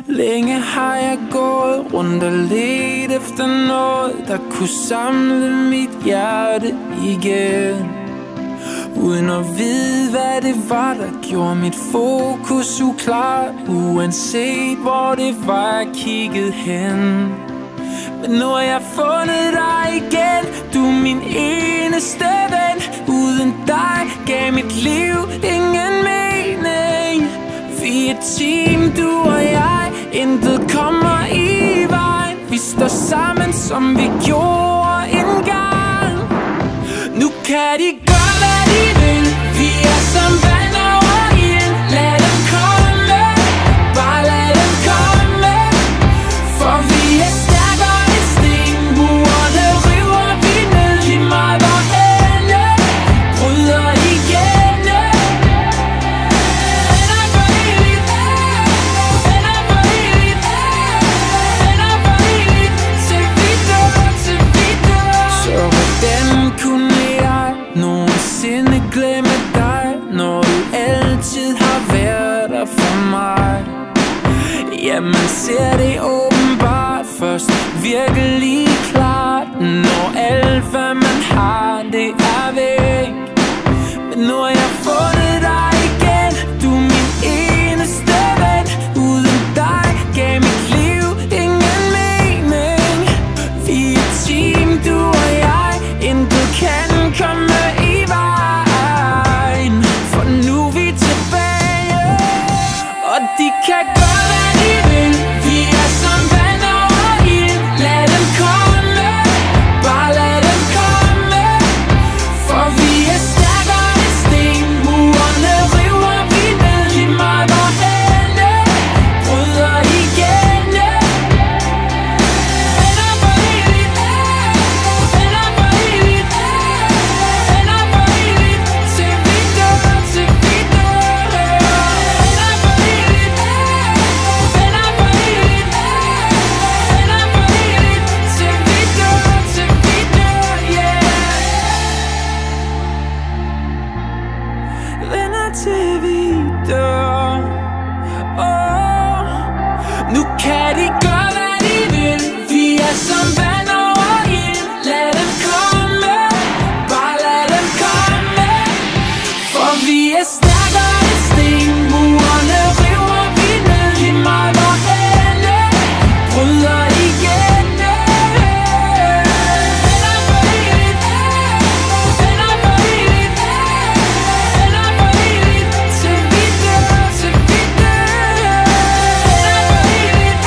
Længe har jeg gået rundt og let efter noget, der kunne samle mit hjerte igen, uden at vide, hvad det var, der gjorde mit fokus uklart, uanset hvor det var, jeg kiggede hen. Men nu har jeg fundet dig igen, du er min eneste ven. Uden dig gav mit liv ingen mening. Vi er et team, du og jeg, intet kommer i vejen. Vi står sammen, som vi gjorde engang. Nu kan de gøre, hvad de vil. Vi er som vand over ild. Lad dem komme, bare lad dem komme. For vi er stærkere end sten. Murene river vi ned. Lige meget hvorhenne, bryder igennem. Venner for evigt, venner for evigt, venner for evigt. Til vi dør, til vi dør. Så hvordan kunne jeg nogensinde glemme dig, når du altid har været der for mig? Ja, man ser det åbenbart først virkelig klart, når alt hvad man har, det er væk. Men nu har jeg fundet dig igen, du er min eneste ven. Uden dig gav mit liv ingen mening. Vi er et team, du og jeg, intet kan komme i vejen. For nu er vi tilbage, og de kan gøre, hvad de vil. Vi er som vand over ild. Lad dem komme, bare lad dem komme. For vi er stærkere end sten. Murene river vi ned. Lige meget hvorhenne, bryder igennem. Venner for evigt, venner for evigt, venner for evigt. Til vi dør, til vi dør. Venner for evigt, venner for evigt, venner for evigt. Til vi dør, til vi dør, yeah. Venner til vi dør. Nu kan de gøre, hvad de vil. Vi er som vand over ild. Lad dem komme, bare lad dem komme. For vi er stærkere end sten. Murene river vi ned. Lige meget hvorhenne, bryder igennem. Venner for evigt, venner for evigt, venner for evigt. Til vi dør, til vi dør. Venner for evigt,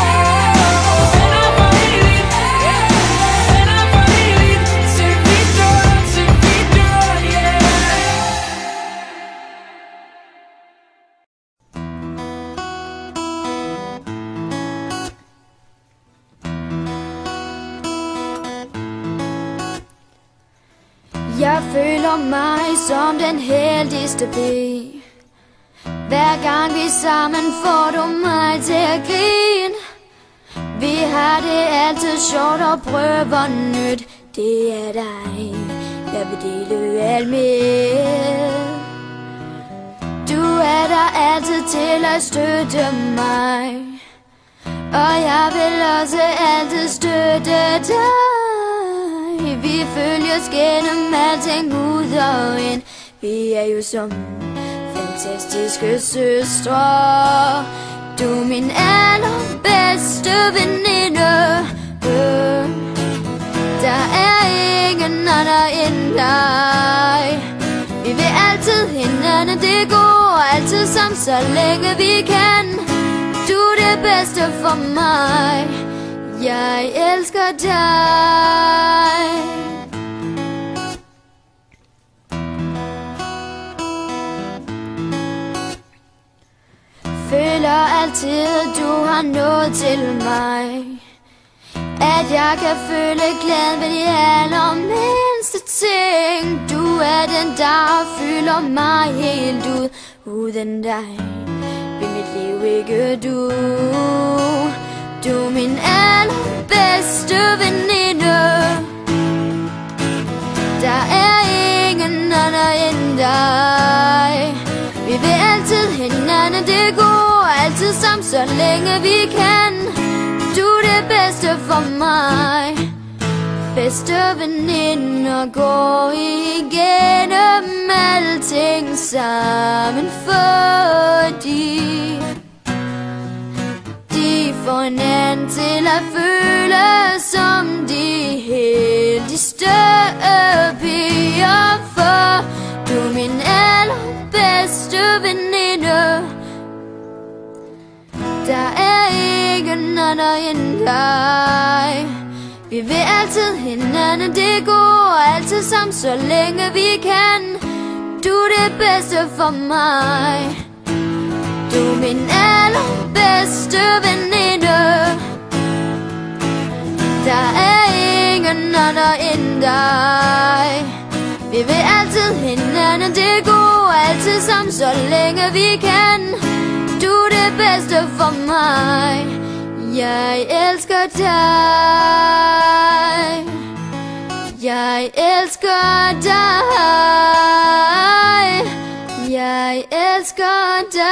venner for evigt, venner for evigt. Til vi dør, yeah. Jeg føler mig som den heldigste pige. Hver gang vi er sammen, får du mig til at grine. Vi har det altid sjovt og prøver nyt. Det er dig, jeg vil dele alt med. Du er der altid til at støtte mig, og jeg vil også altid støtte dig. Vi følges gennem alting ud og ind. Vi er jo som fantastiske søstre. Du er min allerbedste veninde. Der er ingen anden end dig. Vi vil altid hinanden det gode, altid sammen så længe vi kan. Du er det bedste for mig. Jeg elsker dig. Føler altid, du har noget til mig. At jeg kan føle glæden ved de allermindste ting. Du er den, der fylder mig helt ud. Uden dig vil mit liv ikke du. Du er min allerbedste veninde. Der er ingen anden end dig. Vi vil sammen, så længe vi kan. Du er det bedste for mig. Bedste veninder, går igennem alting sammen, fordi de får hinanden til at føle som de heldigste piger. For du er min allerbedste veninde. Der er ingen andre end dig. Vi vil altid hinanden det gode, altid sammen, så længe vi kan. Du er det bedste for mig. Du er min allerbedste veninde. Der er ingen andre end dig. Vi vil altid hinanden det gode, altid sammen, så længe vi kan. Du er det bedste for mig. Jeg elsker dig. Jeg elsker dig. Jeg elsker dig.